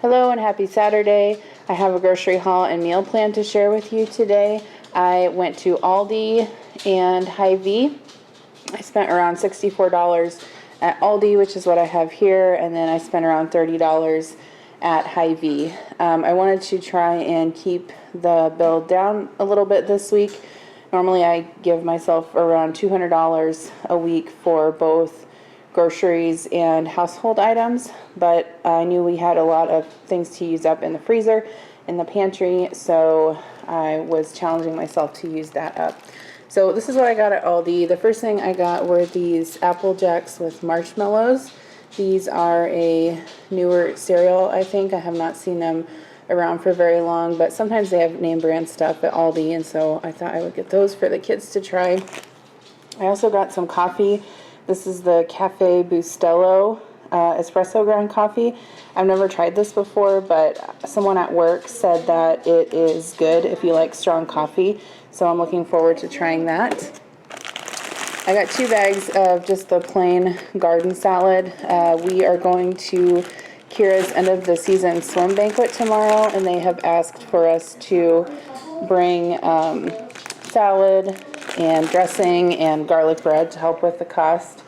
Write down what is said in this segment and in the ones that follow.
Hello and happy Saturday. I have a grocery haul and meal plan to share with you today. I went to Aldi and Hy-Vee. I spent around $64 at Aldi, which is what I have here, and then I spent around $30 at Hy-Vee. I wanted to try and keep the bill down a little bit this week. Normally I give myself around $200 a week for both groceries and household items, but I knew we had a lot of things to use up in the freezer, in the pantry, so I was challenging myself to use that up. So this is what I got at Aldi. The first thing I got were these Apple Jacks with marshmallows. These are a newer cereal, I think. I have not seen them around for very long, but sometimes they have name brand stuff at Aldi, and so I thought I would get those for the kids to try. I also got some coffee. This is the Cafe Bustelo Espresso ground coffee. I've never tried this before, but someone at work said that it is good if you like strong coffee, so I'm looking forward to trying that. I got 2 bags of just the plain garden salad. We are going to Kira's end of the season swim banquet tomorrow, and they have asked for us to bring salad and dressing and garlic bread to help with the cost.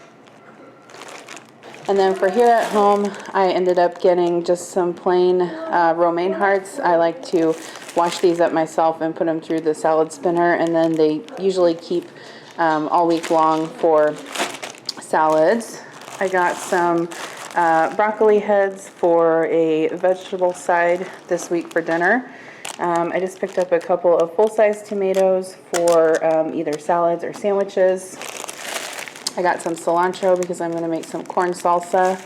And then for here at home, I ended up getting just some plain romaine hearts. I like to wash these up myself and put them through the salad spinner, and then they usually keep all week long for salads. I got some broccoli heads for a vegetable side this week for dinner. I just picked up a couple of full-size tomatoes for either salads or sandwiches. I got some cilantro because I'm going to make some corn salsa.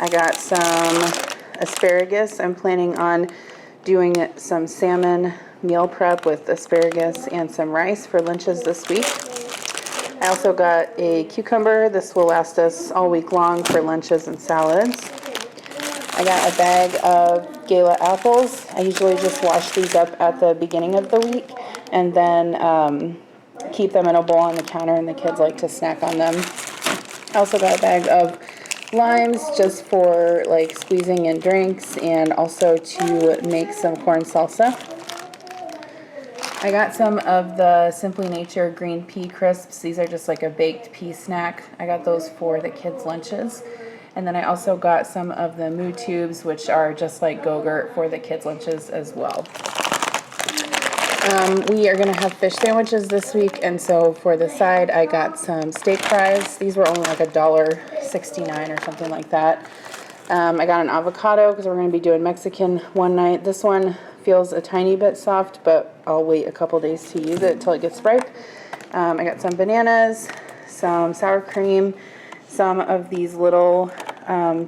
I got some asparagus. I'm planning on doing some salmon meal prep with asparagus and some rice for lunches this week. I also got a cucumber. This will last us all week long for lunches and salads. I got a bag of Gala apples. I usually just wash these up at the beginning of the week and then keep them in a bowl on the counter, and the kids like to snack on them. I also got a bag of limes just for like squeezing in drinks and also to make some corn salsa. I got some of the Simply Nature green pea crisps. These are just like a baked pea snack. I got those for the kids' lunches. And then I also got some of the moo tubes, which are just like Go-Gurt for the kids' lunches as well. We are going to have fish sandwiches this week, and so for the side I got some steak fries. These were only like $1.69 or something like that. I got an avocado because we're going to be doing Mexican one night. This one feels a tiny bit soft, but I'll wait a couple days to use it until it gets ripe. I got some bananas, some sour cream, some of these little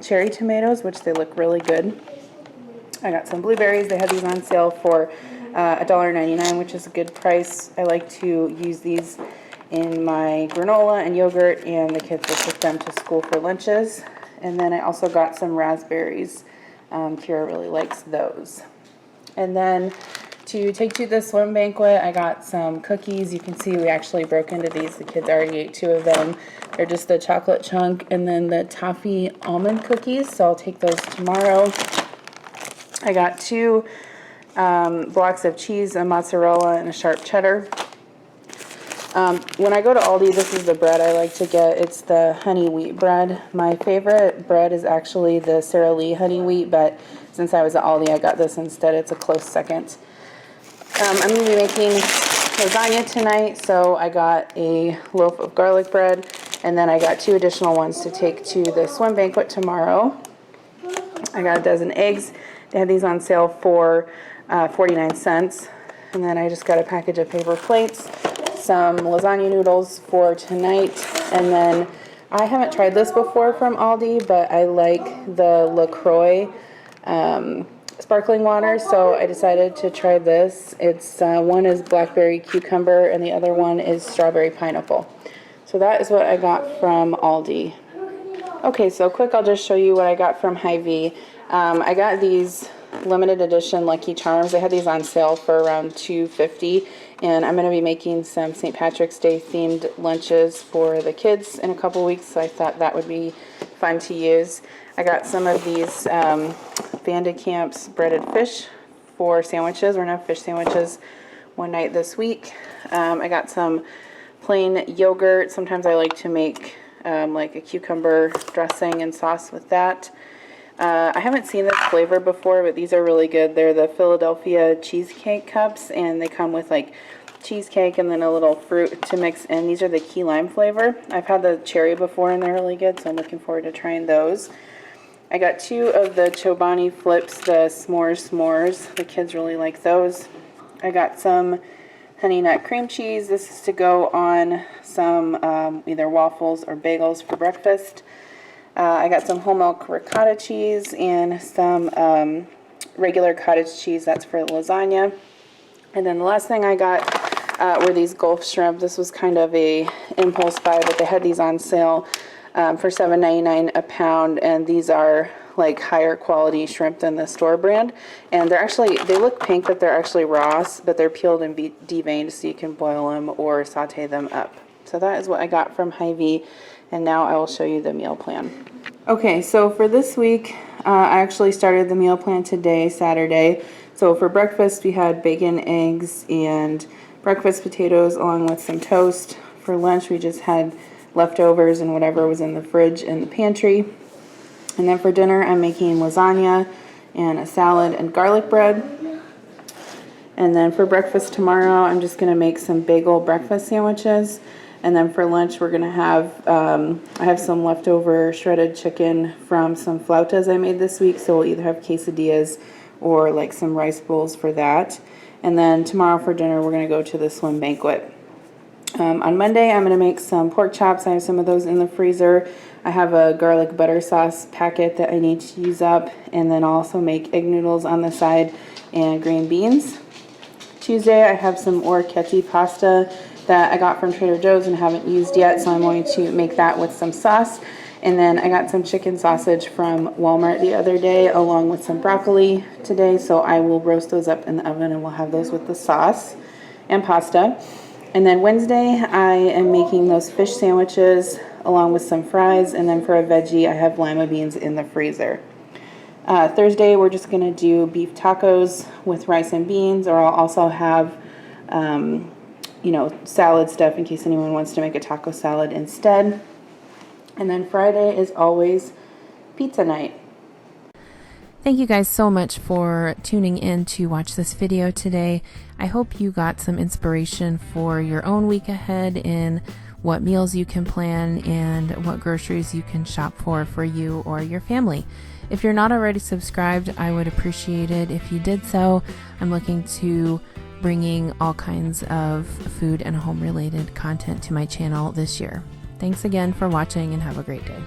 cherry tomatoes, which they look really good. I got some blueberries. They had these on sale for $1.99, which is a good price. I like to use these in my granola and yogurt, and the kids will take them to school for lunches. And then I also got some raspberries. Kira really likes those. And then to take to the swim banquet, I got some cookies. You can see we actually broke into these. The kids already ate 2 of them. They're just the chocolate chunk and then the toffee almond cookies, so I'll take those tomorrow. I got 2 blocks of cheese, a mozzarella, and a sharp cheddar. When I go to Aldi, this is the bread I like to get. It's the honey wheat bread. My favorite bread is actually the Sara Lee honey wheat, but since I was at Aldi, I got this instead. It's a close second. I'm going to be making lasagna tonight, so I got a loaf of garlic bread, and then I got 2 additional ones to take to the swim banquet tomorrow. I got a dozen eggs. They had these on sale for 49 cents. And then I just got a package of paper plates, some lasagna noodles for tonight, and then I haven't tried this before from Aldi, but I like the LaCroix sparkling water, so I decided to try this. It's one is blackberry cucumber and the other one is strawberry pineapple. So that is what I got from Aldi. Okay, so quick, I'll just show you what I got from Hy-Vee. I got these limited edition Lucky Charms. They had these on sale for around $2.50, and I'm going to be making some St. Patrick's Day themed lunches for the kids in a couple weeks, so I thought that would be fun to use. I got some of these Vanda Camp's breaded fish for sandwiches. We're gonna have fish sandwiches one night this week. I got some plain yogurt. Sometimes I like to make like a cucumber dressing and sauce with that. I haven't seen this flavor before, but these are really good. They're the Philadelphia cheesecake cups, and they come with like cheesecake and then a little fruit to mix in. These are the key lime flavor. I've had the cherry before and they're really good, so I'm looking forward to trying those. I got 2 of the Chobani Flips, the s'mores. The kids really like those. I got some honey nut cream cheese. This is to go on some either waffles or bagels for breakfast. I got some whole milk ricotta cheese and some regular cottage cheese. That's for lasagna. And then the last thing I got were these Gulf shrimp. This was kind of a impulse buy, but they had these on sale for $7.99 a pound, and these are like higher quality shrimp than the store brand. And they're actually, they look pink, but they're actually raw, but they're peeled and deveined so you can boil them or saute them up. So that is what I got from Hy-Vee, and now I will show you the meal plan. Okay, so for this week, I actually started the meal plan today, Saturday. So for breakfast, we had bacon, eggs, and breakfast potatoes along with some toast. For lunch, we just had leftovers and whatever was in the fridge in the pantry. And then for dinner, I'm making lasagna and a salad and garlic bread. And then for breakfast tomorrow, I'm just going to make some bagel breakfast sandwiches. And then for lunch, we're going to have, I have some leftover shredded chicken from some flautas I made this week. So we'll either have quesadillas or like some rice bowls for that. And then tomorrow for dinner, we're going to go to the swim banquet. On Monday, I'm going to make some pork chops. I have some of those in the freezer. I have a garlic butter sauce packet that I need to use up. And then I'll also make egg noodles on the side and green beans. Tuesday, I have some orecchiette pasta that I got from Trader Joe's and haven't used yet, so I'm going to make that with some sauce. And then I got some chicken sausage from Walmart the other day along with some broccoli today, so I will roast those up in the oven and we'll have those with the sauce and pasta. And then Wednesday, I am making those fish sandwiches along with some fries, and then for a veggie, I have lima beans in the freezer. Thursday, we're just going to do beef tacos with rice and beans, or I'll also have salad stuff in case anyone wants to make a taco salad instead. And then Friday is always pizza night. Thank you guys so much for tuning in to watch this video today. I hope you got some inspiration for your own week ahead in what meals you can plan and what groceries you can shop for you or your family. If you're not already subscribed, I would appreciate it if you did so. I'm looking to bringing all kinds of food and home related content to my channel this year. Thanks again for watching and have a great day.